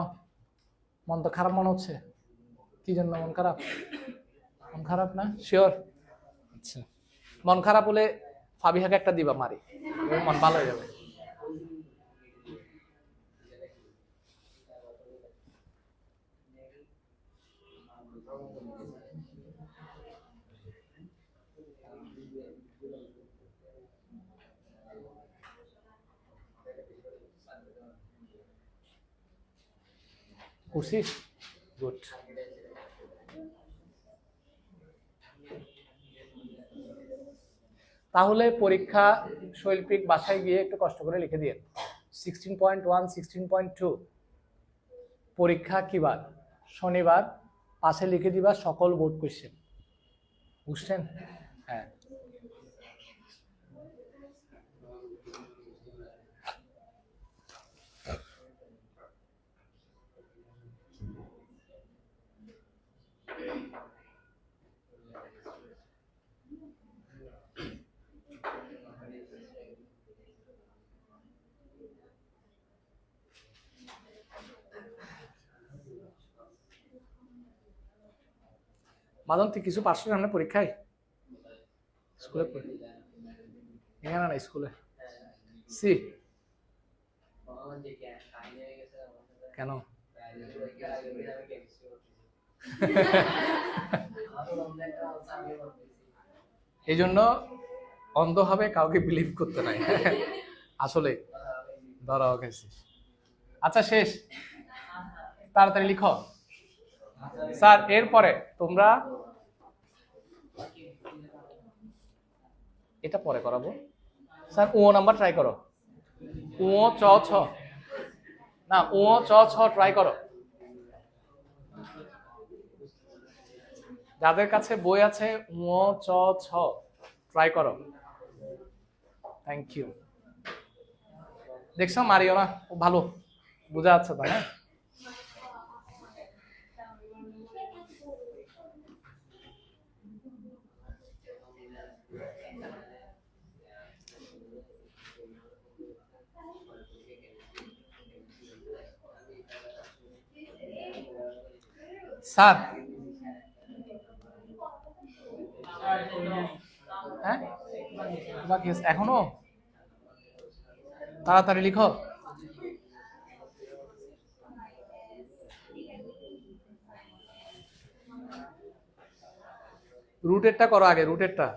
মন তো খারাপ মনে হচ্ছে, কি জন্য মন খারাপ? মন খারাপ না? শিওর? আচ্ছা, মন খারাপ হলে ফাবিহাকে একটা দিবা মারি, মন ভালো হয়ে যাবে। করছিস? গুড। তাহলে পরীক্ষা শৈল্পিক বাসায় গিয়ে একটু কষ্ট করে লিখে দিয়ে 16.1 16.2 পরীক্ষা কি বার? শনিবার। পাশে লিখে দিবা সকল বোর্ড কোশ্চেন। বুঝছেন? হ্যাঁ। মাদন তুই কিছু পারছো সামনে পরীক্ষায়? স্কুলে এখানে না, স্কুলে সি কেন? এই জন্য অন্ধভাবে কাউকে বিলিভ করতে নাই। আসলে ধরাও খেয়েছিস। আচ্ছা শেষ, তাড়াতাড়ি লিখো স্যার। এরপরে তোমরা এটা পরে করাবো স্যার। ও নাম্বার ট্রাই করো। ও চ ছ না, ও চ ছ ট্রাই করো। যাদের কাছে বই আছে ও চ ছ ট্রাই করো। Thank you. দেখছো মারিও না, ও ভালো বোঝা যাচ্ছে তো। হ্যাঁ স্যার। হ্যাঁ বাকি আছে এখনো, তাড়াতাড়ি লিখো। রুটেরটা করো আগে, রুটেরটা।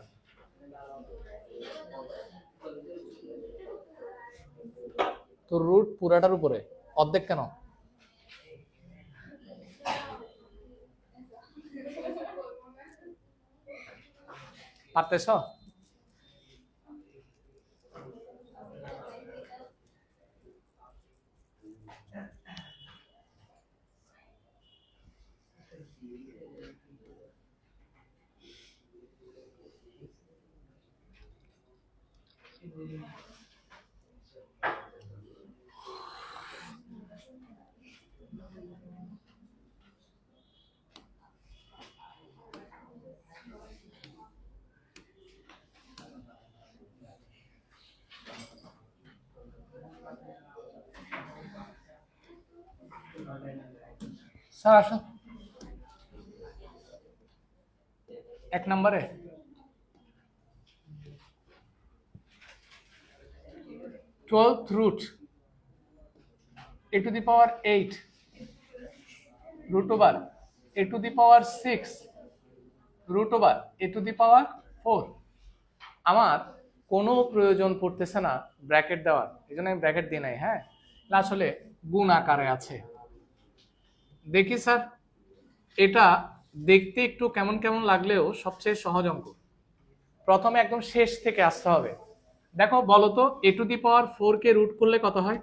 তো রুট পুরাটার উপরে, অর্ধেক কেন? পারতেছ? স্যার আসুন। এক নম্বরে 12th root a to the power 8 root over a to the power 6 root over a to the power 4। আমার কোনো প্রয়োজন পড়তেছে না ব্র্যাকেট দেওয়ার, এই জন্য আমি ব্র্যাকেট দিই নাই। হ্যাঁ আসলে গুণ আকারে আছে। দেখি স্যার, এটা দেখতে একটু কেমন কেমন লাগলেও সবচেয়ে সহজ অঙ্ক। প্রথমে একদম শেষ থেকে আসতে হবে। দেখো বলো তো, এ to the power 4 K root করলে কত হয়?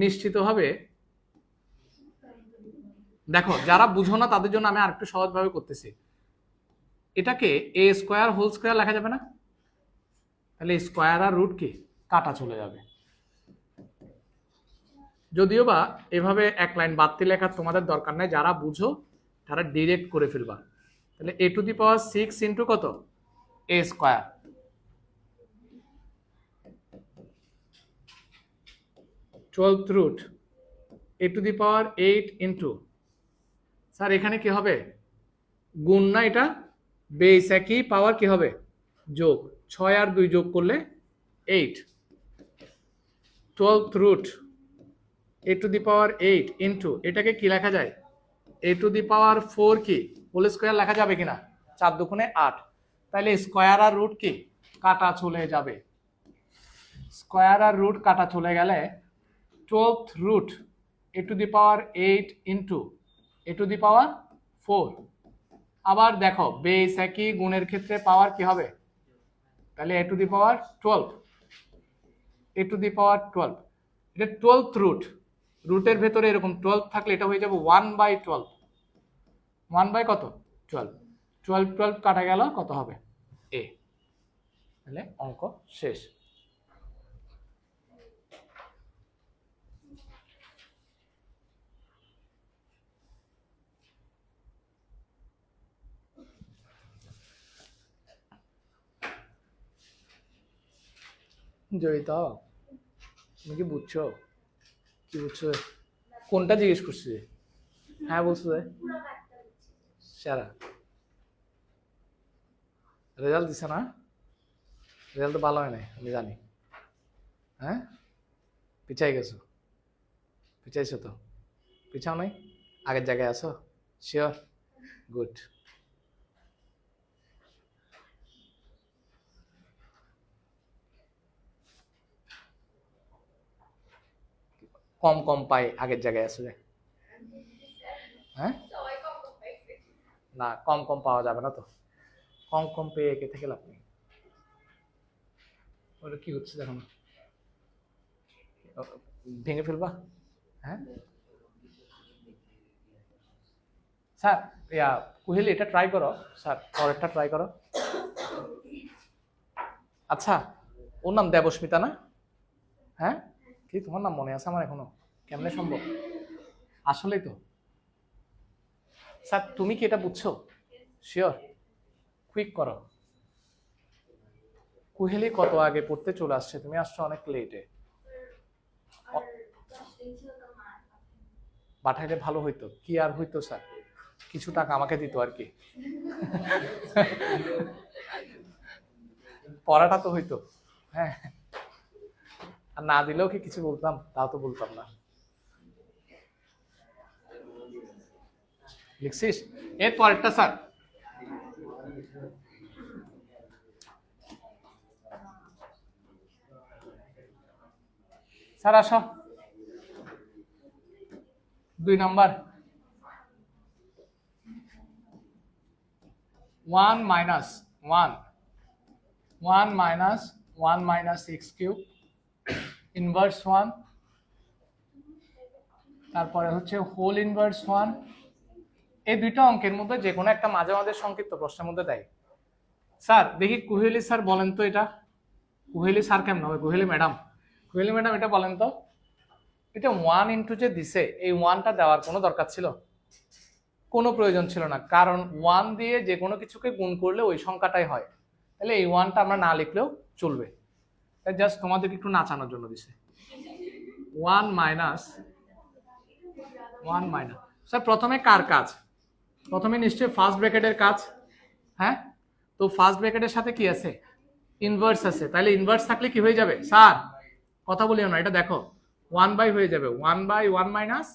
নিশ্চিত হবে। দেখো যারা বুঝো না তাদের জন্য আমি আরেকটু সহজভাবে করতেছি। এটাকে এ স্কোয়ার হোল স্কোয়ার লেখা যাবে না? তাহলে স্কোয়ার আর রুট কি কাটা চলে যাবে। যদিও বা এভাবে এক লাইন বাড়তি লেখার তোমাদের দরকার নাই, যারা বুঝো তারা ডিরেক্ট করে ফেলবা। তাহলে এ টু দি পাওয়ার 6 ইন্টু কত? A square. Twelfth root A to the power 8 into, sir এখানে কি হবে? গুণ না, এটা বেস একই, পাওয়ার কি হবে? যোগ। 6 আর 2 যোগ করলে 8। 12th root A to the power 8 into, এটাকে কি লেখা যায়? এ টু দি পাওয়ার 4 কি হোল স্কোয়ার লেখা যাবে কিনা? 4 দুগুণে 8। তাহলে স্কোয়ার আর রুট কি কাটা চলে যাবে। স্কোয়ার আর রুট কাটা চলে গেলে 12th root A to the power 8 into a to the power 4। আবার দেখো বেস একই, গুণের ক্ষেত্রে পাওয়ার কি হবে? তাহলে এ to the power 12, A to the পাওয়ার 12। এটা 12th রুট, রুটের ভেতরে এরকম 12 থাকলে এটা হয়ে যাবে 1/12। 1 বাই কত? 12। 12 12 কাটা গেল, কত হবে? এ। তাহলে অঙ্ক শেষ। জয়িতা তুমি কি বুঝছো? কি বুঝছো? কোনটা জিজ্ঞেস করছি? হ্যাঁ বলছো সারা রেজাল্ট দিছে না? রেজাল্ট তো ভালো হয় নাই আমি জানি। হ্যাঁ পিছাই গেছো। পিছাইছো তো? পিছাও নাই? আগের জায়গায় আছো? শিওর? গুড। কম কম পাই আগের জায়গায় আছো যে। হ্যাঁ না, কম কম পাওয়া যাবে না তো। কম কম পেয়ে একে থেকে লাভ নেই। ওটা কি হচ্ছে দেখো না, ভেঙে ফেলবা? হ্যাঁ স্যার, ইয়া কুহেলি এটা ট্রাই করো স্যার, পরেরটা ট্রাই করো। আচ্ছা, ওর নাম দেবস্মিতা না? হ্যাঁ, কি তোমার নাম মনে আছে আমার এখনো? কেমনে সম্ভব? আসলেই তো। স্যার তুমি কি এটা বুঝছো? শিওর? কুইক করো। কুহেলি কত আগে পড়তে চলে আসছে, তুমি আসছো অনেক লেটে। পাঠাইলে ভালো হইতো। কি আর হইতো স্যার, কিছু টাকা আমাকে দিত আর কি। পড়াটা তো হইতো। হ্যাঁ, আর না দিলেও কি কিছু বলতাম? তাও তো বলতাম না। লিখছিস? এর পরেরটা স্যার। স্যার আসো, 2 নম্বর। 1 minus 1 1 minus 1 minus x cube inverse 1, তারপরে হচ্ছে হোল ইনভার্স 1। এই দুইটা অঙ্কের মধ্যে যে কোনো একটা মাঝে মাঝে সংক্ষিপ্ত প্রশ্নের মধ্যে দেয়। স্যার দেখি কুহেলি স্যার বলেন তো এটা, কুহেলি স্যার কেমন হবে? কুহেলি ম্যাডাম, কুহেলি ম্যাডাম এটা বলেন তো, এটা 1 ইন্টু যে দিছে, এই 1টা দেওয়ার কোনো দরকার ছিল? কোনো প্রয়োজন ছিল না, কারণ 1 দিয়ে যে কোনো কিছুকে গুণ করলে ওই সংখ্যাটাই হয়। তাহলে এই 1টা আমরা না লিখলেও চলবে, তাই জাস্ট তোমাদেরকে একটু নাচানোর জন্য দিছে। 1 মাইনাস 1 মাইনাস, স্যার প্রথমে কার কাজ? প্রথমে নিশ্চয়ই ফার্স্ট ব্র্যাকেটের কাজ। হ্যাঁ, তো ফার্স্ট ব্র্যাকেটের সাথে কি আছে? ইনভার্স আছে। তাহলে ইনভার্স থাকলে কি হয়ে যাবে? স্যার কথা বলিও না, এটা দেখো 1 বাই হয়ে যাবে 1 by 1 minus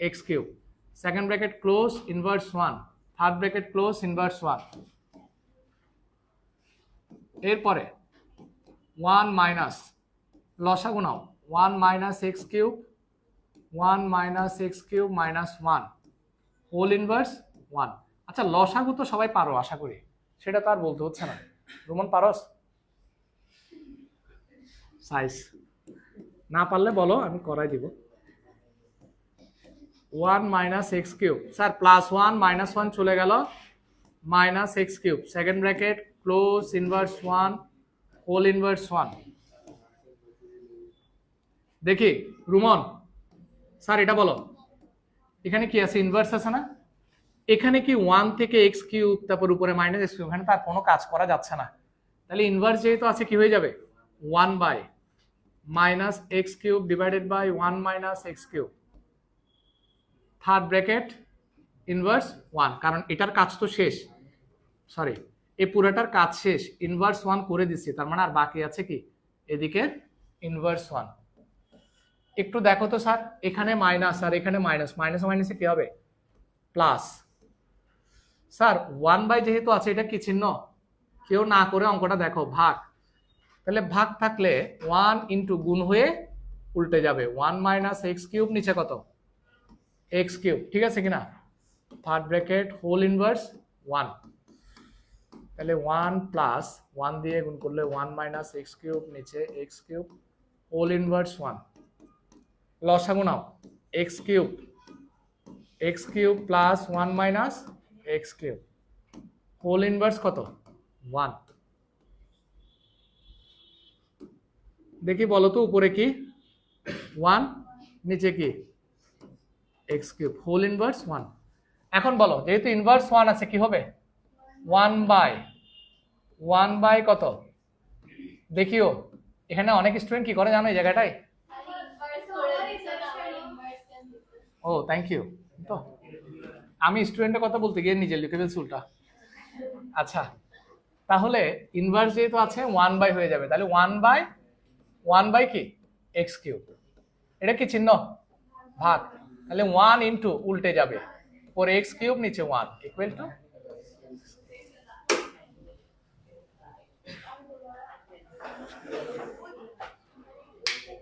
x cube, second bracket close inverse 1, third bracket close inverse 1। এরপরে 1 মাইনাস লসাগু নাও, 1 minus x cube 1 minus x cube minus 1 whole inverse 1। আচ্ছা লসাগু তো সবাই পারো আশা করি, সেটা তো আর বলতে হচ্ছে না। রোমন পারস? সাইজ না পারলে বলো, আমি করাই দিব। 1 minus x cube, sir plus 1 minus 1 চলে গেল, minus x cube second bracket close inverse 1 whole inverse 1। দেখি রুমন স্যার এটা বলো, এখানে কি আছে? ইনভার্স আছে না? এখানে কি 1 থেকে এক্স কিউব তারপর উপরে মাইনাস এক্স কিউব, এখানে তার কোনো কাজ করা যাচ্ছে না। তাহলে ইনভার্স যেহেতু আছে কি হয়ে যাবে? 1 by minus x cube divided by 1 minus x cube, third bracket inverse 1, কারণ এটার কাজ তো শেষ। সরি, এই পুরোটার কাজ শেষ, ইনভার্স 1 করে দিচ্ছি, তার মানে আর বাকি আছে কি? এদিকে ইনভার্স 1। একটু দেখো তো স্যার, এখানে মাইনাস আর এখানে মাইনাস, মাইনাস মাইনাসে কি হবে? প্লাস। স্যার 1 বাই যেহেতু আছে, এটা কি চিহ্ন? কেউ না করে অঙ্কটা দেখো, ভাগ। তাহলে ভাগ থাকলে 1 ইন্টু গুণ হয়ে উল্টে যাবে, 1 মাইনাস এক্স কিউব নিচে কত? এক্স কিউব, ঠিক আছে কিনা? Third bracket whole inverse 1। তাহলে 1 প্লাস 1 দিয়ে গুণ করলে 1 মাইনাস এক্স কিউব নিচে এক্স কিউব হোল ইনভার্স 1। লসাগু নাও, x cube plus 1 minus x cube whole inverse কত? 1। দেখি বলো তো, উপরে কি 1, নিচে কি এক্স কিউব হোল ইনভার্স 1। এখন বলো, যেহেতু ইনভার্স 1 আছে কি হবে? 1 বাই কত? দেখিও এখানে অনেক স্টুডেন্ট কি করে জানো এই জায়গাটায়? ও থ্যাংক ইউ। তো আমি স্টুডেন্টের কথা বলতে গিয়ে নিজের লিখে ফেলছি উল্টা। আচ্ছা তাহলে ইনভার্স যেহেতু আছে 1 বাই হয়ে যাবে, তাহলে 1 বাই কি? X cube. এটা কি চিহ্ন? ভাগ, তাহলে 1 ইন্টু উল্টে যাবে, পরে এক্স কিউব নিচে 1 ইকুয়াল টু,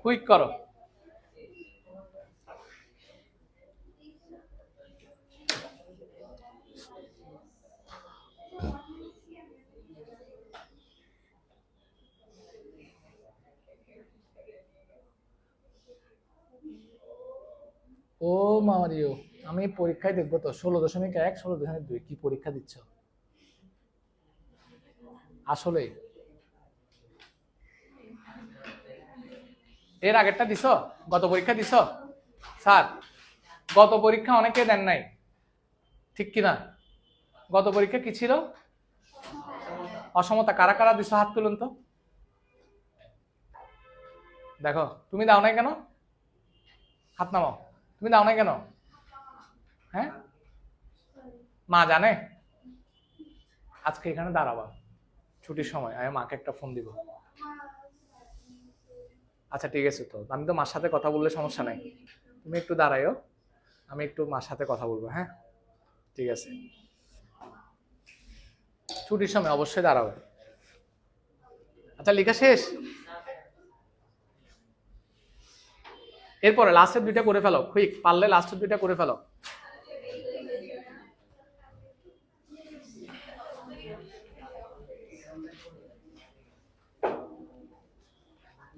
কুইক করো। ও মারিও, আমি পরীক্ষায় দেখবো তো 16.1 16.2 কি পরীক্ষা দিচ্ছ আসলে? এর আগেরটা দিছ? গত পরীক্ষা দিছ? স্যার গত পরীক্ষা অনেকে দেন নাই, ঠিক কিনা? গত পরীক্ষা কি ছিল? অসমতা। কারা কারা দিছ হাত তুলুন তো। দেখো তুমি দাও নাই কেন? হাত নামাও। তুমি দাও নাই কেন? হ্যাঁ, মা জানে? আজকে এখানে দাঁড়াবা, ছুটির সময় আমি মাকে একটা ফোন দিব। আচ্ছা ঠিক আছে, তো আমি তো মার সাথে কথা বললে সমস্যা নাই, তুমি একটু দাঁড়াইও, আমি একটু মার সাথে কথা বলবো। হ্যাঁ ঠিক আছে, ছুটির সময় অবশ্যই দাঁড়াবে। আচ্ছা লেখা শেষ? এরপরে লাস্টের দুইটা করে ফেলো, কুইক, পারলে লাস্টের দুইটা করে ফেলো।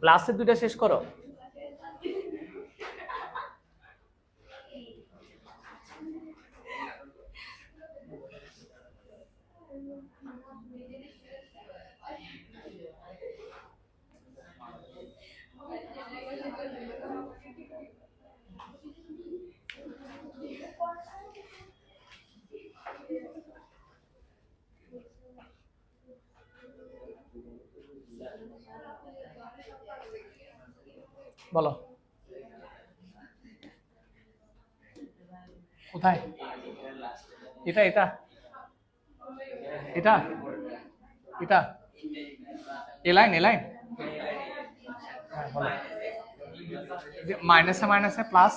লাস্টের দুইটা শেষ করো। বলো কোথায়? এটা এটা এটা এটা এলাইন এলাইন, হ্যাঁ বলো। মাইনাসে মাইনাসে প্লাস,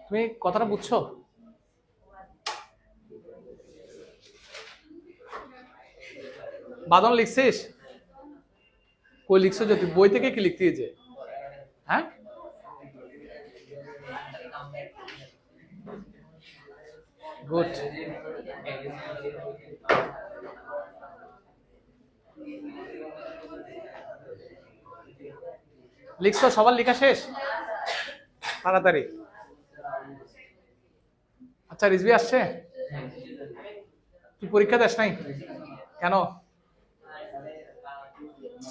তুমি কথাটা বুঝছো? বাদন লিখছিস? কই লিখছো যে? তুই বই থেকে কি লিখতে যে? হ্যাঁ গুড। লিখছো? সবার লেখা শেষ? তাড়াতাড়ি। আচ্ছা রিজভি আসছে? তুই পরীক্ষা দেস নাই কেন?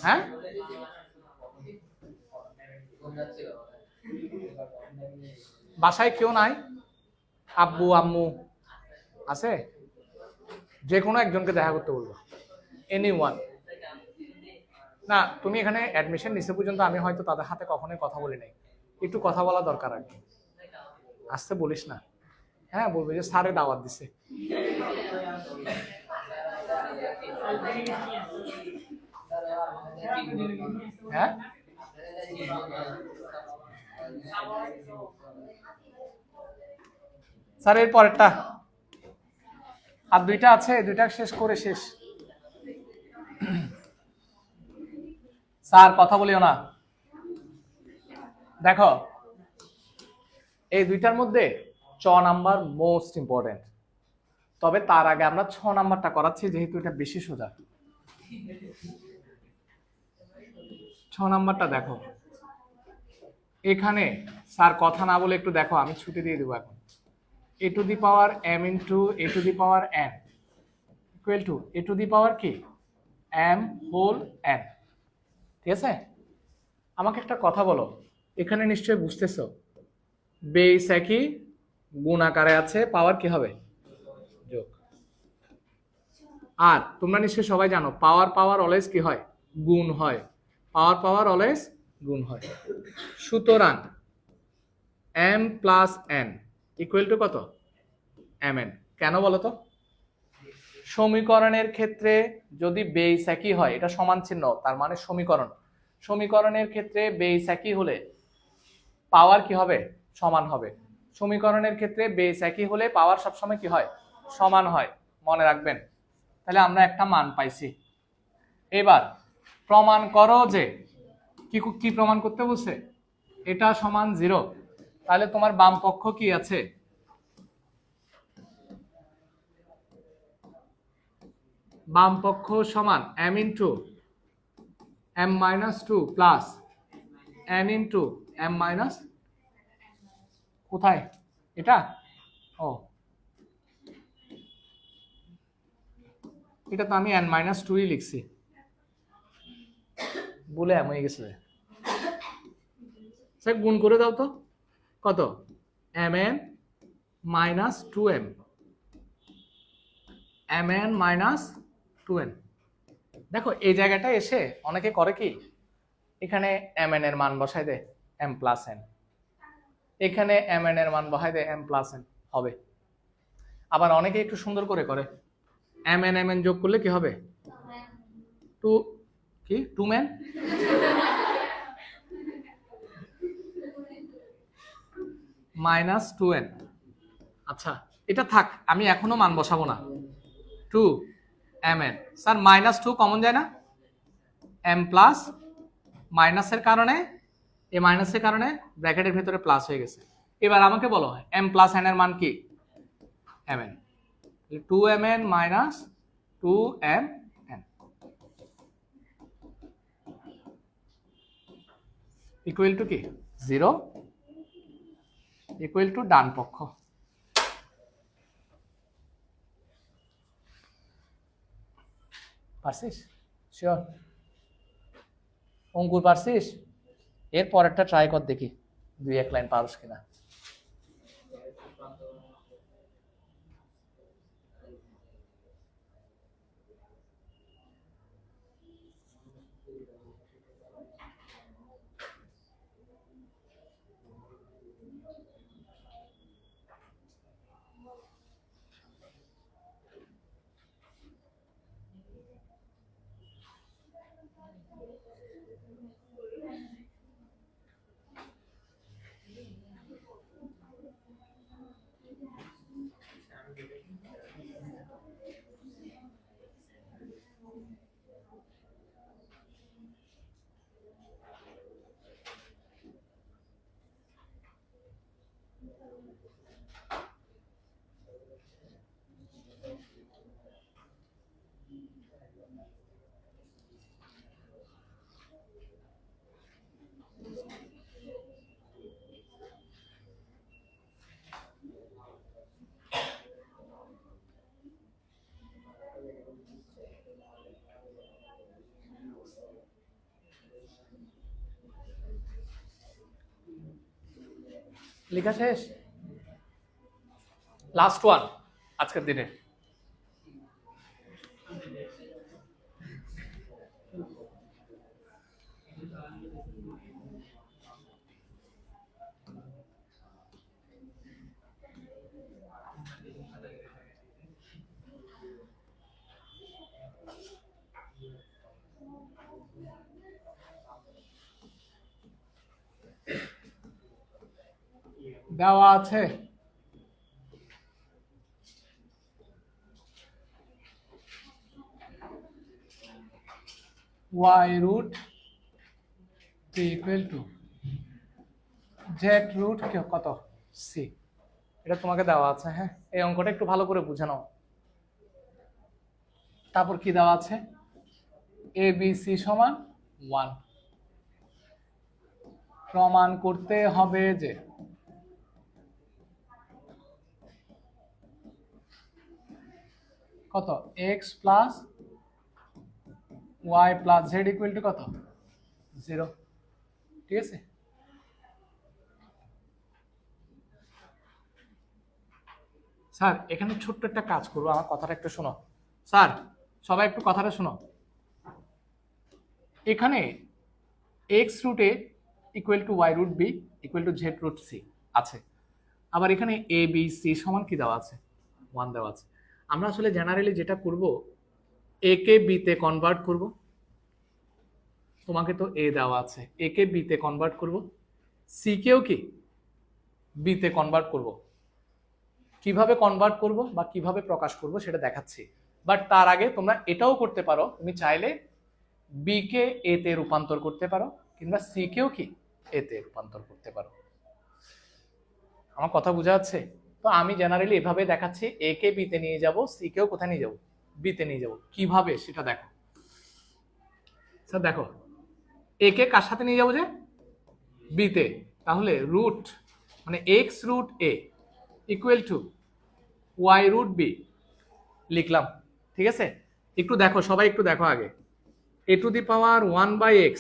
হ্যাঁ বাসায় কেউ নাই? আব্বু আম্মু আছে? যে কোনো একজনকে দেখা করতে বলবো, এনি ওয়ান। না তুমি এখানে অ্যাডমিশন নিতে পর্যন্ত আমি হয়তো তাদের হাতে কখনোই কথা বলি নাই, একটু কথা বলা দরকার আর কি। আসতে বলিস না, হ্যাঁ বলবি যে স্যারে দাওয়াত দিছে। হ্যাঁ স্যার এর পরেরটা আর দুইটা আছে, দুইটা শেষ করে শেষ। স্যার কথা বলিও না। দেখো এই দুইটার মধ্যে চ নাম্বার মোস্ট ইম্পর্টেন্ট, তবে তার আগে আমরা 6 নাম্বারটা করাচ্ছি যেহেতু এটা বেশি সোজা। 6 নাম্বারটা দেখো, এখানে স্যার কথা না বলে একটু দেখো, আমি ছুটি দিয়ে দেবো এখন। a to the power m into a to the power n equal to a to the power কি m হোল n। ঠিক আছে, আমাকে একটা কথা বলো, এখানে নিশ্চয়ই বুঝতেছো বেস একই, গুণ আকারে আছে, পাওয়ার কি হবে? যোগ। আর তোমরা নিশ্চয়ই সবাই জানো পাওয়ার পাওয়ার অলওয়েজ কি হয়? গুণ হয়। পাওয়ার পাওয়ার অলওয়েজ গুণ হয়। সুতরাং m plus n equal to কত? mn। কেন বলো তো? সমীকরণের ক্ষেত্রে যদি বেস একই হয়, এটা সমান চিহ্ন তার মানে সমীকরণের ক্ষেত্রে বেস একই হলে পাওয়ার কি হবে? সমান হবে। সমীকরণের ক্ষেত্রে বেস একই হলে পাওয়ার সবসময় কি হয়? সমান হয়, মনে রাখবেন। তাহলে আমরা একটা মান পাইছি। এবার প্রমাণ করো যে, কি প্রমাণ করতে বলছে? এটা সমান 0। তাহলে তোমার বাম পক্ষ কি আছে? বাম পক্ষ সমান m into m minus 2 plus n into m minus, কোথায় এটা? ও, এটা তো আমি n মাইনাস 2ই লিখছি, বলে এমন হয়ে গেছে। স্যার গুণ করে দাও তো, কত? mn minus 2m, mn minus 2n। দেখো এই জায়গাটা এসে অনেকে করে কি, এখানে mn এর মান বসায় দেয় m প্লাস n, এখানে mn এর মান বসায় দেয় m প্লাস n, হবে। আবার অনেকে একটু সুন্দর করে করে, mn যোগ করলে কি হবে? To man minus 2n। আচ্ছা এটা থাক, আমি এখনো মান বসাবো না। 2mn, স্যার মাইনাস 2 কমন যায় না? m প্লাস মাইনাসের কারণে, এই মাইনাসের কারণে ব্র্যাকেটের ভিতরে প্লাস হয়ে গেছে। এবার আমাকে বলো m প্লাস n এর মান কি? mn, 2mn minus 2mn equal to কি? 0, ইকুয়াল টু ডান পক্ষ। পারছিস? শিওর? অঙ্কুর পারছিস? এর পরেরটা ট্রাই কর দেখি 2-1 লাইন পারস কিনা। লেখা শেষ? লাস্ট ওয়ান আজকের দিনে। দেওয়া আছে y root 3 equal to z root কত? c। এটা তোমাকে দেওয়া আছে। হ্যাঁ, এই অঙ্কটা একটু ভালো করে বুঝে নাও। তারপর কি দেওয়া আছে? abc সমান 1। প্রমাণ করতে হবে যে কত? x plus y plus z equal to কত? 0। ঠিক আছে? স্যার এখানে ছোট্ট একটা কাজ করবো, আমার কথাটা একটু শোনো। স্যার সবাই একটু কথাটা শোনো। এখানে X root A equal to Y root B equal to Z root C আছে। আবার এখানে এ বি সি সমান কি দেওয়া আছে? 1 দেওয়া আছে। আমরা আসলে জেনারেলি যেটা করব, এ কে বিতে কনভার্ট করব। তোমাকে তো এ দেওয়া আছে, এ কে বিতে কনভার্ট করব, সি কেও কি বিতে কনভার্ট করব। কিভাবে কনভার্ট করব বা কিভাবে প্রকাশ করব সেটা দেখাচ্ছি। বাট তার আগে তোমরা এটাও করতে পারো, তুমি চাইলে বি কে এ তে রূপান্তর করতে পারো, কিংবা সি কেও কি এ তে রূপান্তর করতে পারো। আমার কথা বোঝা যাচ্ছে? তো আমি জেনারেলি এভাবে দেখাচ্ছি, এ কে বিতে নিয়ে যাব, সি কেও কোথায় নিয়ে যাব, বিতে নিয়ে যাব। কিভাবে সেটা দেখো। স্যার দেখো, এ কে কার সাথে নিয়ে যাবো, যে বিতে, তাহলে রুট মানে X root A equal to Y root B লিখলাম। ঠিক আছে, একটু দেখো সবাই, একটু দেখো আগে। এ to the power 1/x,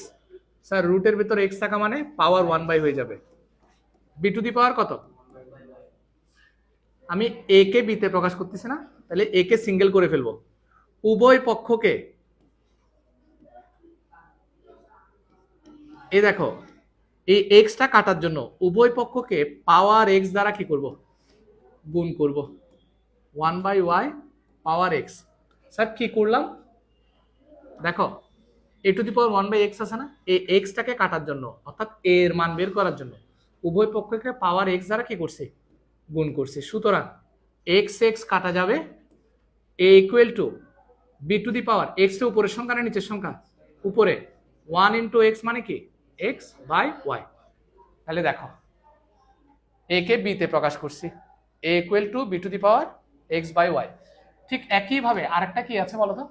sir রুটের ভিতর এক্স থাকা মানে পাওয়ার 1/, হয়ে যাবে। বি টু দি পাওয়ার কত, আমি এ কে বিতে প্রকাশ করতেছি না, তাহলে এ কে সিঙ্গেল করে ফেলবো। উভয় পক্ষকে, এই দেখো, এই এক্সটা কাটার জন্য উভয় পক্ষকে পাওয়ার এক্স দ্বারা কি করব, গুণ করব। 1/y power x. স্যার কি করলাম দেখো, এ টু দি পাওয়ার 1/x আছে না, এই এক্সটাকে কাটার জন্য, অর্থাৎ এ এর মান বের করার জন্য উভয় পক্ষকে পাওয়ার এক্স দ্বারা কি করছি, গুণ করছি। সুতরাং এক্স এক্স কাটা যাবে, a equal to b to the power, x এর উপরের সংখ্যা না নিচের সংখ্যা, উপরে, 1 ইন্টু এক্স মানে কি এক্স বাই ওয়াই। তাহলে দেখো, এ কে বিতে প্রকাশ করছি, a equal to b to the power x by y. ঠিক একইভাবে আরেকটা কি আছে বলো তো,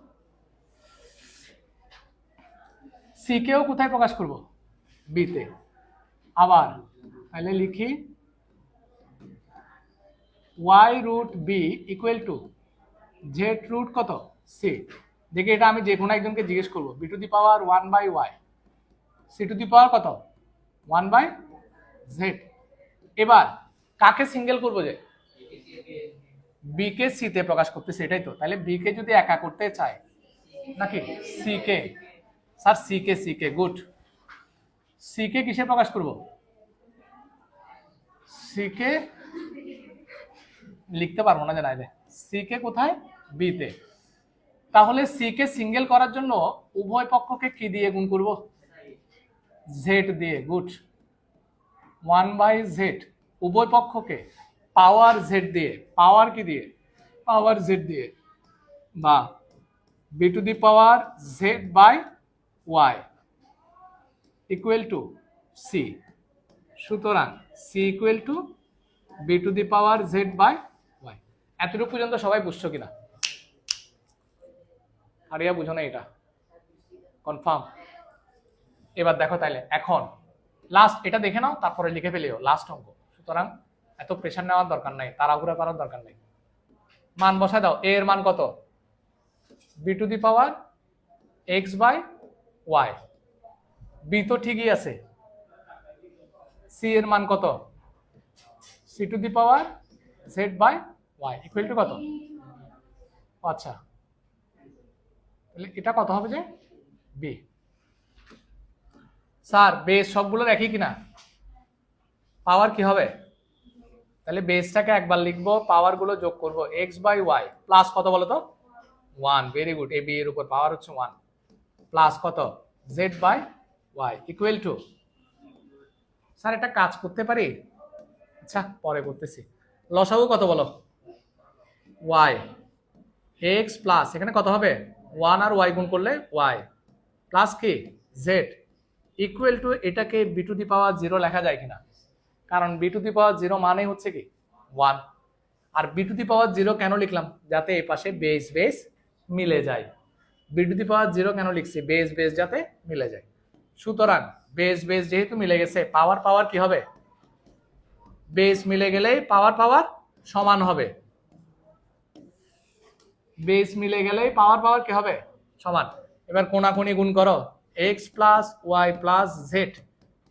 সি কেও কোথায় প্রকাশ করব, বিতে। আবার তাহলে লিখি y root B equal to Z root কত সি। দেখি এটা আমি যে কোনো একজনকে জিজ্ঞেস করবো, b to the power 1/y, c to the power কত 1/z। এবার কাকে সিঙ্গেল করবো, যে বি কে সি তে প্রকাশ করতেছে, এটাই তো। তাহলে বি কে যদি একা করতে চায় নাকি C K, sir C K good. C K কিসে প্রকাশ করব, সি কে লিখতে পারবো না জানাই, সি কে কোথায়, বিতে। তাহলে সি কে সিঙ্গেল করার জন্য উভয় পক্ষকে কি দিয়ে গুণ করব, জেড দিয়ে, গুড। 1/z, উভয় পক্ষকে পাওয়ার জেড দিয়ে, পাওয়ার কি দিয়ে, পাওয়ার জেড দিয়ে, বা b to the power Z by Y equal to c. সুতরাং c equal to b to the power Z by y. এতটুকু পর্যন্ত সবাই বুঝছো কিনা, আরিয়া বুঝো না এটা, কনফার্ম? এবার দেখো তাইলে এখন লাস্ট এটা দেখে নাও, তারপরে লিখে ফেলিও লাস্ট অঙ্ক। সুতরাং এত প্রেশার নেওয়ার দরকার নাই, তাড়াহুড়া করার দরকার নেই। মান বসায় দাও, এ এর মান কত, B to the power x by Y, B তো ঠিকই আছে। সি এর মান কত, C to the power Z by Y equal to কত, আচ্ছা তাহলে এটা কত হবে, যে বি। স্যার বেস সবগুলোর একই কিনা, পাওয়ার কি হবে, তাহলে বেসটাকে একবার লিখবো, পাওয়ার গুলো যোগ করবো, এক্স বাই ওয়াই প্লাস কত বলো তো 1, ভেরি গুড। এ বি এর উপর পাওয়ার হচ্ছে 1, প্লাস কত Z by Y equal to, sir এটা কাজ করতে পারি, আচ্ছা পরে করতেছি। লসাগু কত বলো, ওয়াই এক্স প্লাস এখানে কত হবে 1 আর ওয়াই গুণ করলে ওয়াই প্লাস কি জেড ইকুয়াল টু, এটাকে বি টু দি পাওয়ার 0 লেখা যায় কিনা, কারণ বি টু দি পাওয়ার 0 মানে হচ্ছে কি 1। আর বি টু দি পাওয়ার 0 কেন লিখলাম, যাতে এই পাশে বেস বেস মিলে যায়। বি টু দি পাওয়ার 0 কেন লিখছি, বেস বেস যাতে মিলে যায়। সুতরাং বেস বেস যেহেতু মিলে গেছে, পাওয়ার পাওয়ার কি হবে, বেস মিলে গেলেই পাওয়ার পাওয়ার সমান হবে, বেস মিলে গেলেই পাওয়ার পাওয়ার কি হবে সমান। এবার কোনাকুনি গুণ করো, x plus y plus z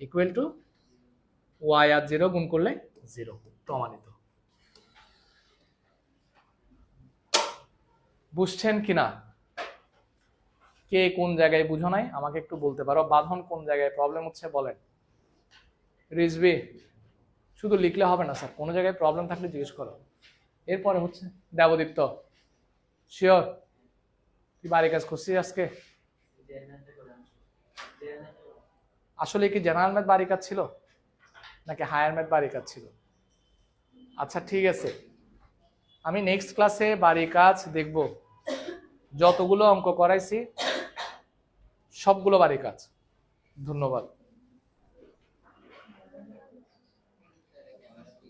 equal to y আর 0 গুণ করলে 0, প্রমাণিত। বুঝছেন কিনা, কে কোন জায়গায় বুঝো নাই আমাকে একটু বলতে পারো, বাঁধন কোন জায়গায় প্রবলেম হচ্ছে বলেন। রিজবি শুধু লিখলে হবে না স্যার, কোনো জায়গায় প্রবলেম থাকলে জিজ্ঞেস করো। এরপরে হচ্ছে দেবদীপ্ত, শিওর? তুই বাড়ি কাজ করছিস আজকে? আসলে কি জেনারেল ম্যাথ বাড়ি কাজ ছিল নাকি হায়ার ম্যাথ বাড়ি কাজ ছিল? আচ্ছা ঠিক আছে, আমি নেক্সট ক্লাসে বাড়ি কাজ দেখব। যতগুলো অঙ্ক করাইছি সবগুলো বাড়ি কাজ। ধন্যবাদ।